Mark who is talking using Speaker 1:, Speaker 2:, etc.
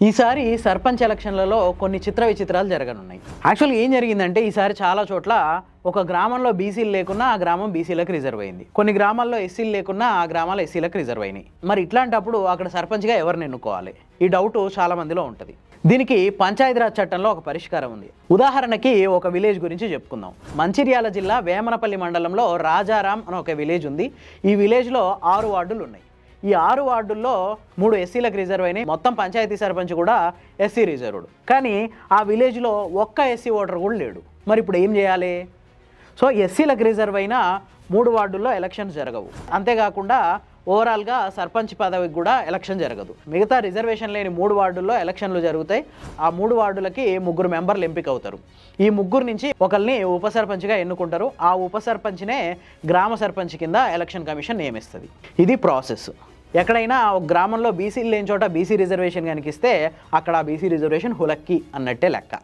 Speaker 1: ఈసారి సర్పంచ్ ఎలక్షన్లలో కొన్ని చిత్ర విచిత్రాలు జరగనున్నాయి. యాక్చువల్గా ఏం జరిగిందంటే ఈసారి చాలా చోట్ల ఒక గ్రామంలో బీసీలు లేకున్నా ఆ గ్రామం బీసీలకు రిజర్వ్ అయింది. కొన్ని గ్రామాల్లో ఎస్సీలు లేకున్నా ఆ గ్రామాలు ఎస్సీలకు రిజర్వ్ అయినాయి. మరి ఇట్లాంటప్పుడు అక్కడ సర్పంచ్గా ఎవరిని ఎన్నుకోవాలి? ఈ డౌట్ చాలా మందిలో ఉంటుంది. దీనికి పంచాయతీరాజ్ చట్టంలో ఒక పరిష్కారం ఉంది. ఉదాహరణకి ఒక విలేజ్ గురించి చెప్పుకుందాం. మంచిర్యాల జిల్లా వేమనపల్లి మండలంలో రాజారాం అని ఒక విలేజ్ ఉంది. ఈ విలేజ్లో 6 వార్డులు ఉన్నాయి. ఈ 6 వార్డుల్లో 3 ఎస్సీలకు రిజర్వ్ అయినాయి. మొత్తం పంచాయతీ సర్పంచ్ కూడా ఎస్సీ రిజర్వ్డ్. కానీ ఆ విలేజ్లో ఒక్క ఎస్సీ ఓటర్ కూడా లేడు. మరి ఇప్పుడు ఏం చేయాలి? సో ఎస్సీలకు రిజర్వ్ అయిన 3 వార్డుల్లో ఎలక్షన్స్ జరగవు. అంతేకాకుండా ఓవరాల్గా సర్పంచ్ పదవికి కూడా ఎలక్షన్ జరగదు. మిగతా రిజర్వేషన్ లేని 3 వార్డుల్లో ఎలక్షన్లు జరుగుతాయి. ఆ 3 వార్డులకి 3 మెంబర్లు ఎంపిక అవుతారు. ఈ 3 నుంచి ఒకరిని ఉప సర్పంచ్గా ఎన్నుకుంటారు. ఆ ఉప సర్పంచ్నే గ్రామ సర్పంచ్ కింద ఎలక్షన్ కమిషన్ నియమిస్తుంది. ఇది ప్రాసెస్. ఎక్కడైనా ఒక గ్రామంలో బీసీలు లేని చోట బీసీ రిజర్వేషన్ కనిపిస్తే అక్కడ బీసీ రిజర్వేషన్ హులక్కి అన్నట్టే లెక్క.